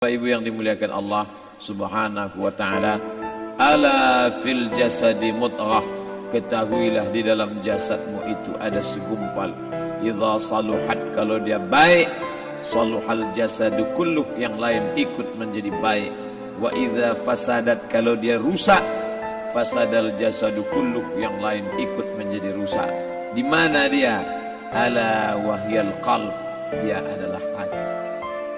Bapak Ibu yang dimuliakan Allah Subhanahu wa ta'ala, ala fil jasadi mudghah, ketahuilah di dalam jasadmu itu ada segumpal. Idza saluhat, kalau dia baik, saluhal jasadu kulluh, yang lain ikut menjadi baik. Wa idza fasadat, kalau dia rusak, fasadal jasadu kulluh, yang lain ikut menjadi rusak. Di mana dia? Ala wahyal qalb, dia adalah hati.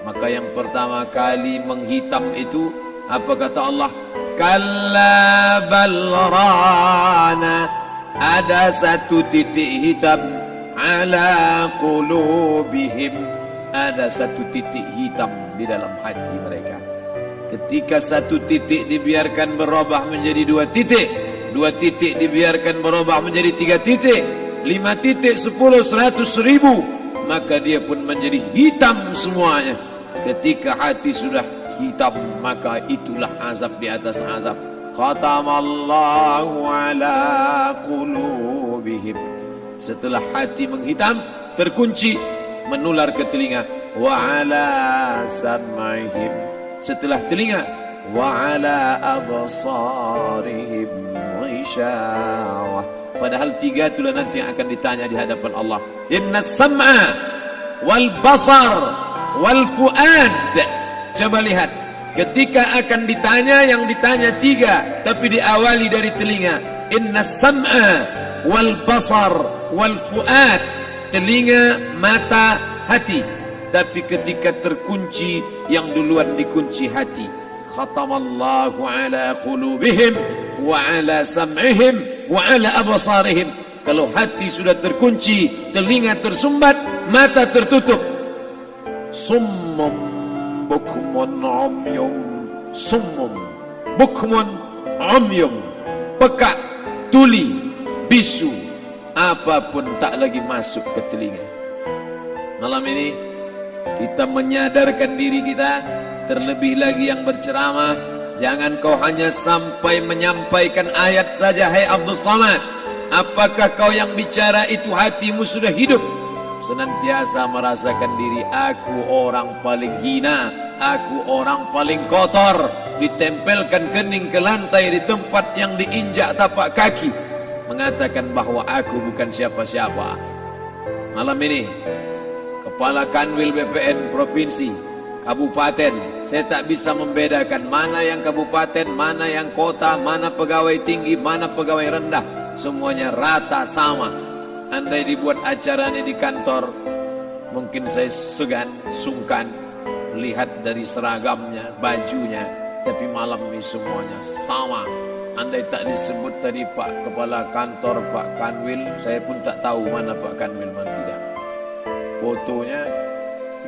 Maka yang pertama kali menghitam itu apa kata Allah? Kalla bal rana, ada satu titik hitam, ala qulubihim, ada satu titik hitam di dalam hati mereka. Ketika satu titik dibiarkan berubah menjadi dua titik dibiarkan berubah menjadi 3 titik, 5 titik, 10, 100, 1000, maka dia pun menjadi hitam semuanya. Ketika hati sudah hitam, maka itulah azab di atas azab. Khatamallahu ala qulubihim. Setelah hati menghitam, terkunci, menular ke telinga. Wa ala sam'ihim. Setelah telinga, wa ala absarihim ghishawah. Padahal 3 itulah nanti yang akan ditanya di hadapan Allah. Inna sam'a wal basar wal fuad. Coba lihat, ketika akan ditanya, yang ditanya 3, tapi diawali dari telinga. Inna sam'a wal basar wal fuad, telinga, mata, hati. Tapi ketika terkunci, yang duluan dikunci hati. Khatamallahu ala qulubihim wa ala sam'ihim wa ala absarihim. Kalau hati sudah terkunci, telinga tersumbat, mata tertutup, summum bukmun umyum, summum bukmun umyum, peka, tuli, bisu, apapun tak lagi masuk ke telinga. Malam ini kita menyadarkan diri kita, terlebih lagi yang berceramah, jangan kau hanya sampai menyampaikan ayat saja. Hai Abdul Samad, apakah kau yang bicara itu hatimu sudah hidup? Senantiasa merasakan diri, aku orang paling hina, aku orang paling kotor, ditempelkan kening ke lantai di tempat yang diinjak tapak kaki, mengatakan bahwa aku bukan siapa-siapa. Malam ini Kepala Kanwil BPN Provinsi, Kabupaten, saya tak bisa membedakan mana yang kabupaten, mana yang kota, mana pegawai tinggi, mana pegawai rendah, semuanya rata sama. Andai dibuat acaranya di kantor, mungkin saya segan, sungkan lihat dari seragamnya, bajunya, tapi malam ini semuanya sama. Andai tak disebut tadi Pak Kepala Kantor, Pak Kanwil, saya pun tak tahu mana Pak Kanwil, mana tidak. Fotonya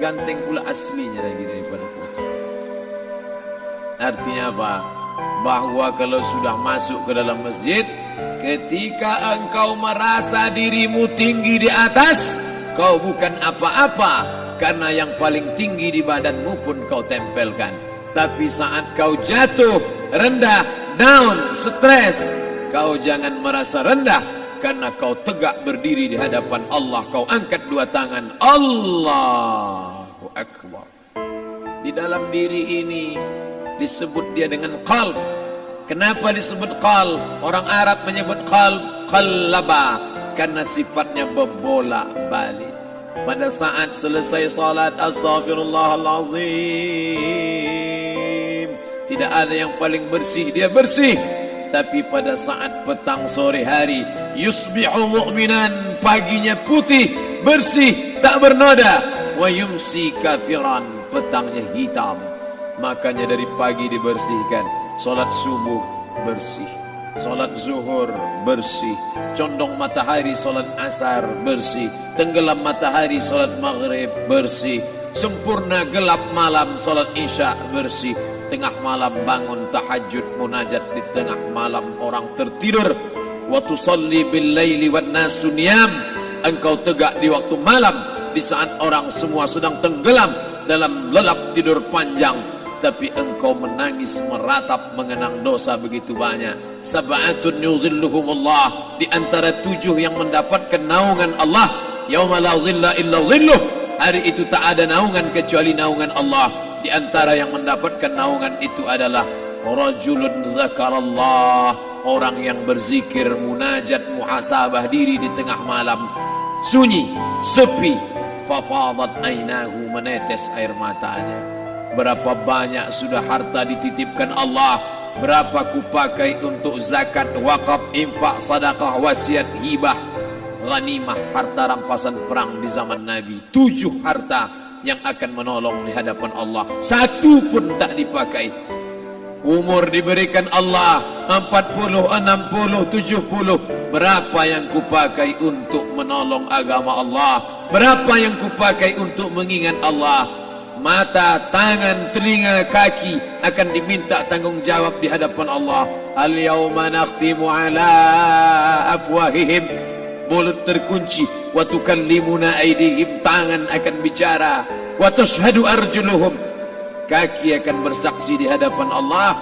ganteng pula aslinya lagi daripada foto. Artinya apa? Bahwa kalau sudah masuk ke dalam masjid, ketika engkau merasa dirimu tinggi di atas, kau bukan apa-apa, karena yang paling tinggi di badanmu pun kau tempelkan. Tapi saat kau jatuh, rendah, down, stres, kau jangan merasa rendah, karena kau tegak berdiri di hadapan Allah. Kau angkat 2 tangan, Allahu Akbar. Di dalam diri ini disebut dia dengan qalb. Kenapa disebut qalb? Orang Arab menyebut qalb qallaba, karena sifatnya berbolak-balik. Pada saat selesai salat, astaghfirullahalazim, tidak ada yang paling bersih, dia bersih. Tapi pada saat petang sore hari, yusbihu mu'minan, paginya putih, bersih, tak bernoda. Wa yumsi kafiran, petangnya hitam. Makanya dari pagi dibersihkan. Salat subuh bersih, salat zuhur bersih, condong matahari salat asar bersih, tenggelam matahari salat maghrib bersih, sempurna gelap malam salat isya bersih, tengah malam bangun tahajud munajat, di tengah malam orang tertidur. Wa tusalli bil laili wan nasu niyam, engkau tegak di waktu malam, di saat orang semua sedang tenggelam dalam lelap tidur panjang, tapi engkau menangis meratap mengenang dosa begitu banyak. Sab'atun yuzilluhumullah, di antara 7 yang mendapatkan naungan Allah, yauma la zilla illa zilluh, hari itu tak ada naungan kecuali naungan Allah. Di antara yang mendapatkan naungan itu adalah rajulun zakarallah, orang yang berzikir, munajat, muhasabah diri di tengah malam, sunyi, sepi, fafadat ainahu, menetes air matanya. Berapa banyak sudah harta dititipkan Allah, berapa kupakai untuk zakat, wakaf, infak, sedekah, wasiat, hibah, ghanimah, harta rampasan perang di zaman Nabi. 7 harta yang akan menolong di hadapan Allah, 1 pun tak dipakai. Umur diberikan Allah 40, 60, 70. Berapa yang kupakai untuk menolong agama Allah? Berapa yang kupakai untuk mengingat Allah? Mata, tangan, telinga, kaki akan diminta tanggung jawab di hadapan Allah. Al-yawma nakhtimu ala afwahihim, mulut terkunci, wa tukallimuna aydihim, tangan akan bicara, wa tashhadu arjuluhum, kaki akan bersaksi di hadapan Allah.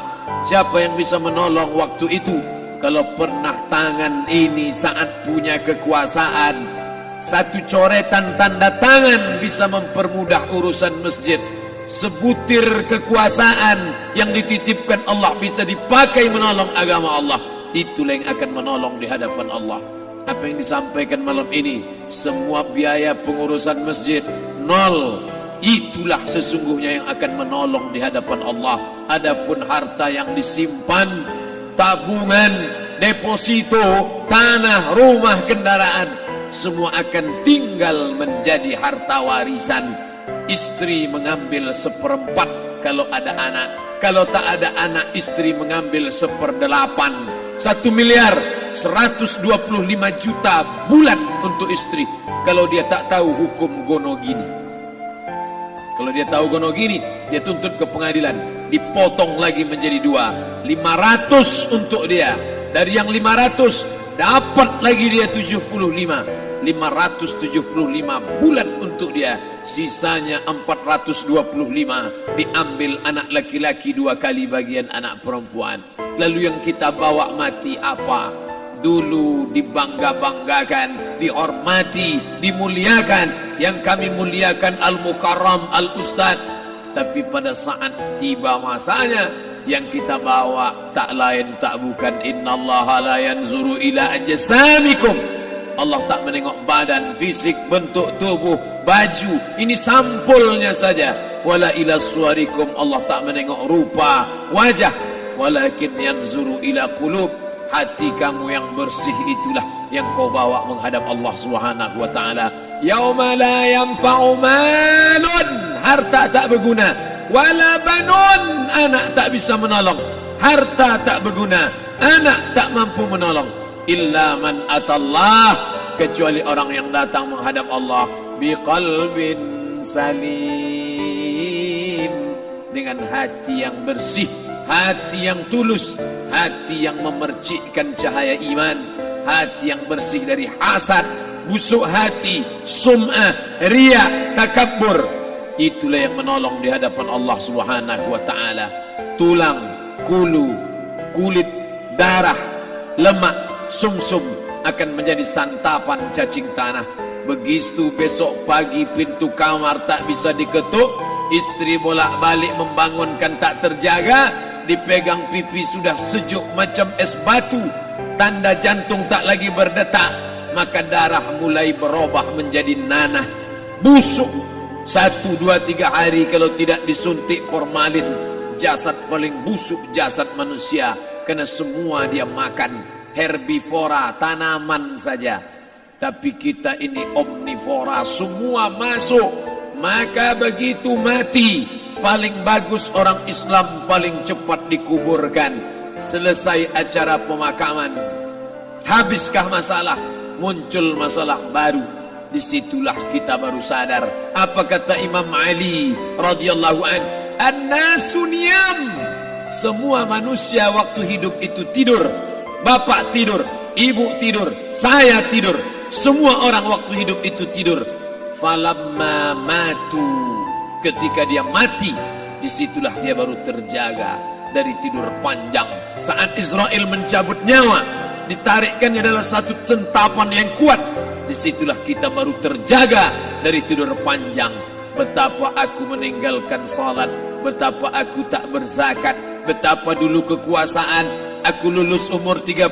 Siapa yang bisa menolong waktu itu? Kalau pernah tangan ini saat punya kekuasaan, 1 coretan tanda tangan bisa mempermudah urusan masjid. Sebutir kekuasaan yang dititipkan Allah bisa dipakai menolong agama Allah. Itulah yang akan menolong di hadapan Allah. Apa yang disampaikan malam ini, semua biaya pengurusan masjid 0. Itulah sesungguhnya yang akan menolong di hadapan Allah. Adapun harta yang disimpan, tabungan, deposito, tanah, rumah, kendaraan, semua akan tinggal menjadi harta warisan. Istri mengambil 1/4 kalau ada anak, kalau tak ada anak istri mengambil 1/8. 1 miliar 125 juta bulan untuk istri, kalau dia tak tahu hukum gono gini. Kalau dia tahu gono gini, dia tuntut ke pengadilan, dipotong lagi menjadi 2, 500 untuk dia. Dari yang 500 dapat lagi dia 75, 575 bulan untuk dia. Sisanya 425 diambil anak laki-laki 2 kali bagian anak perempuan. Lalu yang kita bawa mati apa? Dulu dibangga-banggakan, dihormati, dimuliakan. Yang kami muliakan Al-Mukarram, Al-Ustad. Tapi pada saat tiba masanya, yang kita bawa tak lain tak bukan, innallaha la yanzuru ila ajsamikum. Allah tak menengok badan, fisik, bentuk tubuh, baju. Ini sampulnya saja. Wala ila suwarikum, Allah tak menengok rupa, wajah. Walakin yanzuru ila qulub. Hati kamu yang bersih itulah yang kau bawa menghadap Allah Subhanahu wa taala. Yauma la yanfa'u malun, harta tak berguna, wala banun, anak tak bisa menolong. Harta tak berguna, anak tak mampu menolong. Illa man atallah, kecuali orang yang datang menghadap Allah biqalbin salim, dengan hati yang bersih, hati yang tulus, hati yang memercikkan cahaya iman, hati yang bersih dari hasad, busuk hati, sum'ah, riya, takabbur. Itulah yang menolong di hadapan Allah Subhanahu wa taala. Tulang, kulu, kulit, darah, lemak, sumsum akan menjadi santapan cacing tanah. Begitu besok pagi pintu kamar tak bisa diketuk, istri bolak-balik membangunkan tak terjaga, dipegang pipi sudah sejuk macam es batu, tanda jantung tak lagi berdetak, maka darah mulai berubah menjadi nanah, busuk. 1, 2, 3 hari kalau tidak disuntik formalin, jasad paling busuk jasad manusia, karena semua dia makan herbivora, tanaman saja. Tapi kita ini omnivora, semua masuk. Maka begitu mati, paling bagus orang Islam paling cepat dikuburkan. Selesai acara pemakaman, habiskah masalah, muncul masalah baru. Disitulah kita baru sadar. Apa kata Imam Ali radhiyallahu an? An-nasu niyam. Semua manusia waktu hidup itu tidur. Bapak tidur, ibu tidur, saya tidur. Semua orang waktu hidup itu tidur. Falamma matu, ketika dia mati, disitulah dia baru terjaga dari tidur panjang. Saat Israel mencabut nyawa, ditarikkannya adalah satu centapan yang kuat. Disitulah kita baru terjaga dari tidur panjang. Betapa aku meninggalkan salat, betapa aku tak berzakat, betapa dulu kekuasaan, aku lulus umur 30,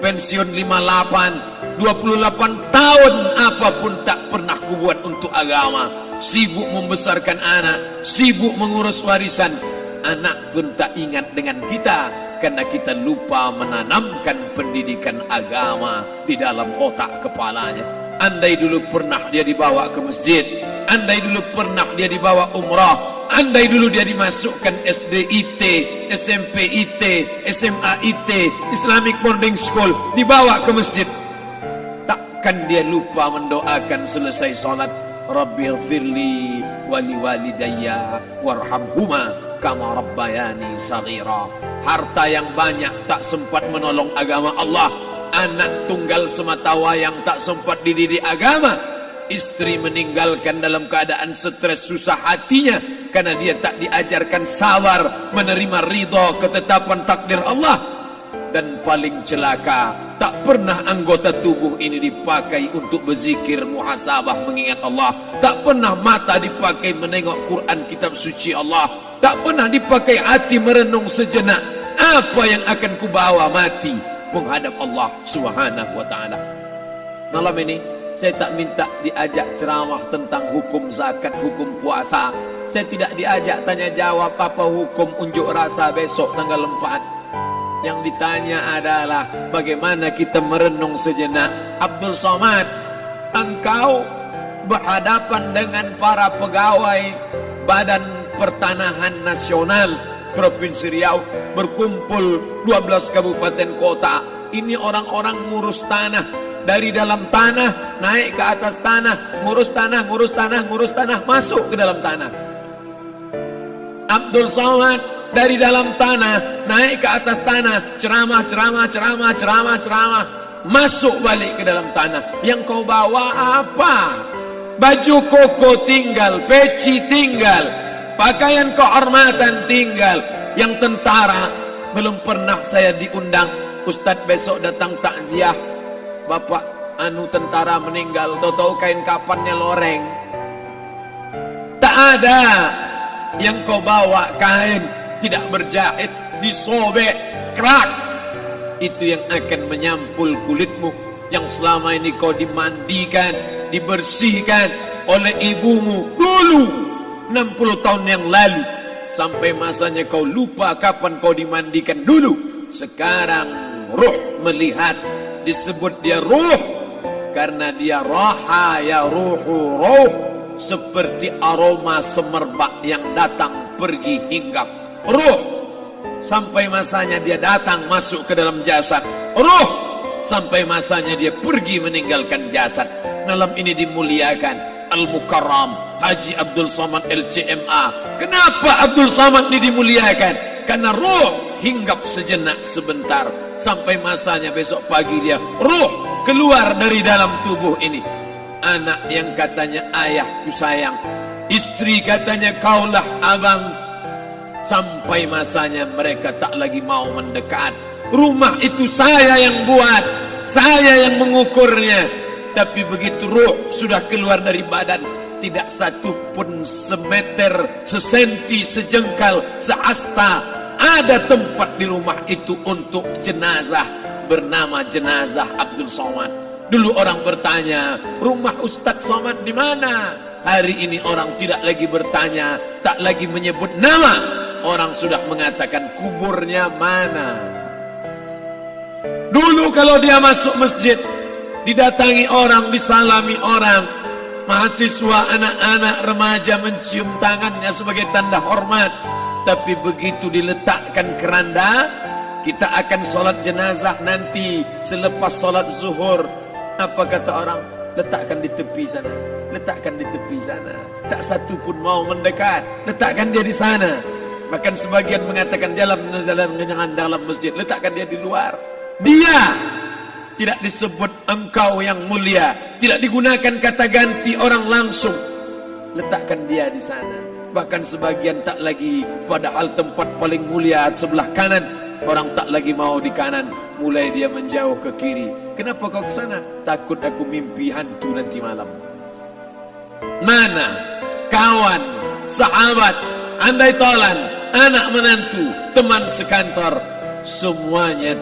pensiun 58, 28 tahun apapun tak pernah kubuat untuk agama. Sibuk membesarkan anak, sibuk mengurus warisan. Anak pun tak ingat dengan kita karena kita lupa menanamkan pendidikan agama di dalam otak kepalanya. Andai dulu pernah dia dibawa ke masjid, andai dulu pernah dia dibawa umrah, andai dulu dia dimasukkan SD IT, SMP IT, SMA IT, Islamic Boarding School, dibawa ke masjid, takkan dia lupa mendoakan selesai salat, Rabbighfirli wali walidayya warhamhuma kama rabbayani saghira. Harta yang banyak tak sempat menolong agama Allah, anak tunggal semata wayang tak sempat dididik agama, istri meninggalkan dalam keadaan stres susah hatinya karena dia tak diajarkan sabar menerima ridha ketetapan takdir Allah. Dan paling celaka, tak pernah anggota tubuh ini dipakai untuk berzikir, muhasabah, mengingat Allah. Tak pernah mata dipakai menengok Quran, kitab suci Allah. Tak pernah dipakai hati merenung sejenak, apa yang akan kubawa mati menghadap Allah Subhanahu wa ta'ala. Malam ini saya tak minta diajak ceramah tentang hukum zakat, hukum puasa. Saya tidak diajak tanya jawab apa hukum unjuk rasa besok tanggal 4. Yang ditanya adalah bagaimana kita merenung sejenak. Abdul Somad, engkau berhadapan dengan para pegawai Badan Pertanahan Nasional Provinsi Riau, berkumpul 12 kabupaten kota. Ini orang-orang ngurus tanah, dari dalam tanah naik ke atas tanah, ngurus tanah, ngurus tanah, ngurus tanah, masuk ke dalam tanah. Abdul Somad dari dalam tanah naik ke atas tanah, ceramah, ceramah, ceramah, ceramah, ceramah, masuk balik ke dalam tanah. Yang kau bawa apa? Baju koko tinggal, peci tinggal, pakaian kehormatan tinggal. Yang tentara belum pernah saya diundang. Ustadz besok datang takziah, bapak anu tentara meninggal, tahu-tahu kain kapannya loreng. Tak ada. Yang kau bawa kain tidak berjahit, disobek, kerak. Itu yang akan menyampul kulitmu yang selama ini kau dimandikan, dibersihkan oleh ibumu dulu 60 tahun yang lalu. Sampai masanya kau lupa kapan kau dimandikan dulu. Sekarang ruh melihat, disebut dia ruh karena dia raha ya ruhu ruh, seperti aroma semerbak yang datang pergi hinggap. Ruh sampai masanya dia datang masuk ke dalam jasad, ruh sampai masanya dia pergi meninggalkan jasad. Malam ini dimuliakan Al-Mukarram Haji Abdul Somad LCMA. Kenapa Abdul Somad ini dimuliakan? Karena ruh hinggap sejenak sebentar, sampai masanya besok pagi dia ruh keluar dari dalam tubuh ini. Anak yang katanya ayahku sayang, istri katanya kaulah abang, sampai masanya mereka tak lagi mau mendekat. Rumah itu saya yang buat, saya yang mengukurnya. Tapi begitu ruh sudah keluar dari badan, tidak satu pun semeter, sesenti, sejengkal, seasta ada tempat di rumah itu untuk jenazah bernama jenazah Abdul Somad. Dulu orang bertanya, rumah Ustadz Somad di mana? Hari ini orang tidak lagi bertanya, tak lagi menyebut nama. Orang sudah mengatakan kuburnya mana. Dulu kalau dia masuk masjid, didatangi orang, disalami orang, mahasiswa, anak-anak, remaja mencium tangannya sebagai tanda hormat. Tapi begitu diletakkan keranda, kita akan sholat jenazah nanti selepas sholat zuhur. Apa kata orang? Letakkan di tepi sana, letakkan di tepi sana. Tak satu pun mau mendekat, letakkan dia di sana. Bahkan sebagian mengatakan jangan dalam masjid, letakkan dia di luar. Dia tidak disebut engkau yang mulia, tidak digunakan kata ganti orang langsung. Letakkan dia di sana. Bahkan sebagian tak lagi, padahal tempat paling mulia sebelah kanan, orang tak lagi mau di kanan, mulai dia menjauh ke kiri. Kenapa kau ke sana? Takut aku mimpi hantu nanti malam. Mana kawan, sahabat andai tolan, anak menantu, teman sekantor, semuanya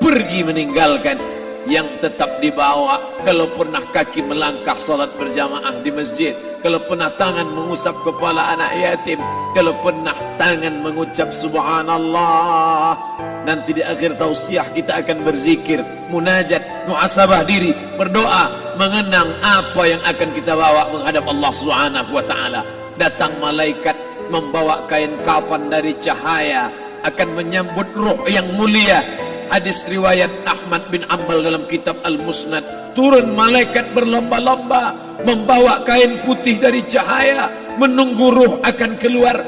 pergi meninggalkan. Yang tetap dibawa, kalau pernah kaki melangkah salat berjamaah di masjid, kalau pernah tangan mengusap kepala anak yatim, kalau pernah tangan mengucap subhanallah. Nanti di akhir tausiah kita akan berzikir, munajat, muhasabah diri, berdoa, mengenang apa yang akan kita bawa menghadap Allah Subhanahu wa taala. Datang malaikat membawa kain kafan dari cahaya, akan menyambut ruh yang mulia. Hadis riwayat Ahmad bin Ambal dalam kitab Al-Musnad, turun malaikat berlomba-lomba membawa kain putih dari cahaya, menunggu ruh akan keluar.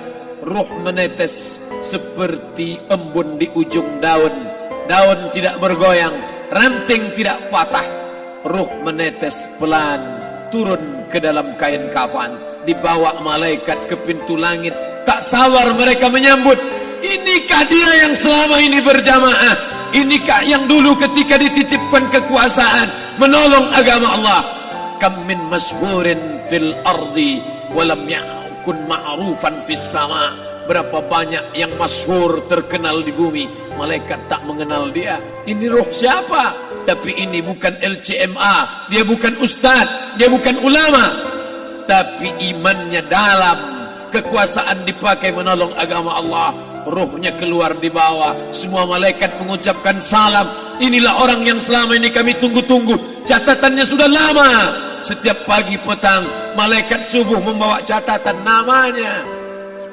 Ruh menetes seperti embun di ujung daun. Daun tidak bergoyang, ranting tidak patah. Ruh menetes pelan turun ke dalam kain kafan, dibawa malaikat ke pintu langit. Tak sabar mereka menyambut. Inikah dia yang selama ini berjamaah? Inikah yang dulu ketika dititipkan kekuasaan menolong agama Allah? Kam min masyhurin fil ardi walam yakun ma'rufan fis sama. Berapa banyak yang masyhur terkenal di bumi, malaikat tak mengenal dia. Ini roh siapa? Tapi ini bukan LCMA, dia bukan ustaz, dia bukan ulama, tapi imannya dalam. Kekuasaan dipakai menolong agama Allah. Ruhnya keluar di bawah, semua malaikat mengucapkan salam. Inilah orang yang selama ini kami tunggu-tunggu, catatannya sudah lama. Setiap pagi petang malaikat subuh membawa catatan namanya,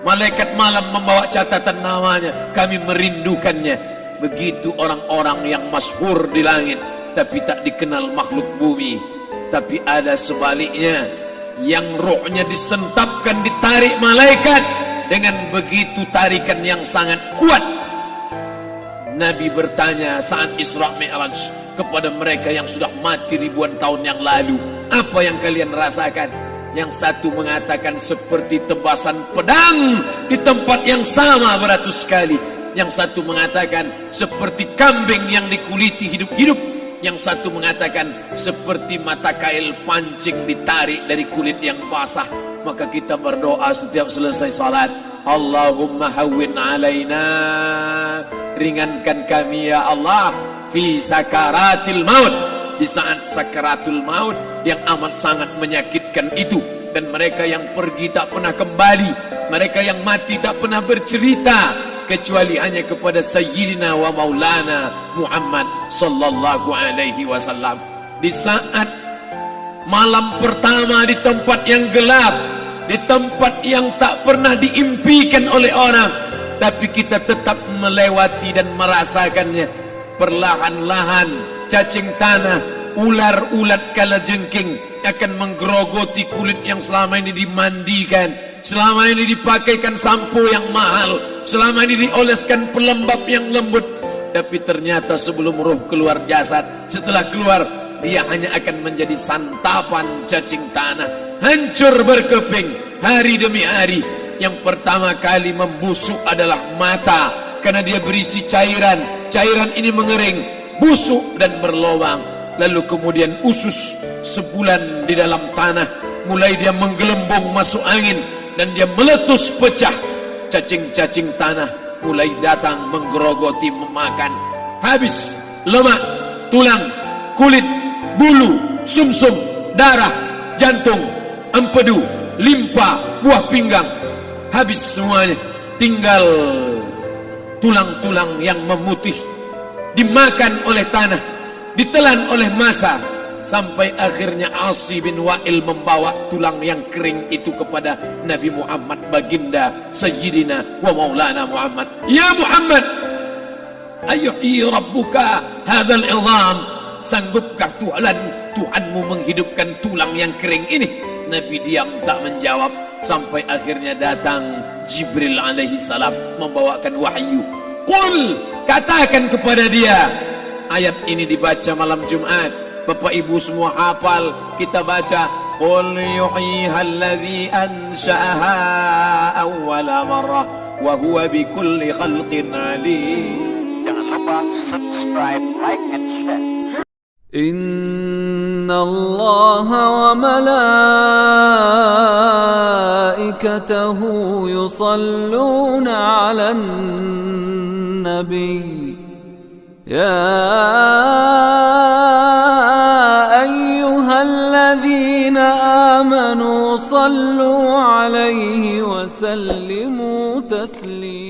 malaikat malam membawa catatan namanya. Kami merindukannya. Begitu orang-orang yang masyhur di langit tapi tak dikenal makhluk bumi. Tapi ada sebaliknya, yang rohnya disentapkan, ditarik malaikat dengan begitu tarikan yang sangat kuat. Nabi bertanya saat Isra Mi'raj kepada mereka yang sudah mati ribuan tahun yang lalu, apa yang kalian rasakan? Yang satu mengatakan seperti tebasan pedang di tempat yang sama beratus kali. Yang satu mengatakan seperti kambing yang dikuliti hidup-hidup. Yang satu mengatakan seperti mata kail pancing ditarik dari kulit yang basah. Maka kita berdoa setiap selesai salat, Allahumma hawwin alaina, ringankan kami ya Allah, fi sakaratil maut, di saat sakaratul maut yang amat sangat menyakitkan itu. Dan mereka yang pergi tak pernah kembali, mereka yang mati tak pernah bercerita, kecuali hanya kepada Sayyidina wa Maulana Muhammad sallallahu alaihi wasallam. Di saat malam pertama di tempat yang gelap, di tempat yang tak pernah diimpikan oleh orang, tapi kita tetap melewati dan merasakannya. Perlahan-lahan cacing tanah, ular-ulat kalajengking akan menggerogoti kulit yang selama ini dimandikan, selama ini dipakaikan sampo yang mahal, selama ini dioleskan pelembab yang lembut. Tapi ternyata sebelum roh keluar jasad, setelah keluar dia hanya akan menjadi santapan cacing tanah, hancur berkeping hari demi hari. Yang pertama kali membusuk adalah mata, karena dia berisi cairan. Cairan ini mengering, busuk dan berlubang. Lalu kemudian usus sebulan di dalam tanah, mulai dia menggelembung masuk angin dan dia meletus pecah. Cacing-cacing tanah mulai datang menggerogoti, memakan. Habis lemak, tulang, kulit, bulu, sumsum, darah, jantung, empedu, limpa, buah pinggang. Habis semuanya, tinggal tulang-tulang yang memutih, dimakan oleh tanah, ditelan oleh massa, sampai akhirnya Asi bin Wa'il membawa tulang yang kering itu kepada Nabi Muhammad, baginda Sayyidina wa Maulana Muhammad. Ya Muhammad, ayuhi rabbuka hadzal idham, sanggupkah Tuhanmu menghidupkan tulang yang kering ini? Nabi diam tak menjawab, sampai akhirnya datang Jibril alaihi salam membawakan wahyu. Qul, katakan kepada dia. Ayat ini dibaca malam Jumat, Bapak Ibu semua hafal. Kita baca, Qul yuhyiha allazi ansha'aha awwala marrah wa huwa bikulli khalqin alim. Jangan lupa subscribe, like and share. إن الله وملائكته يصلون على النبي يا أيها الذين آمنوا صلوا عليه وسلموا تسليما.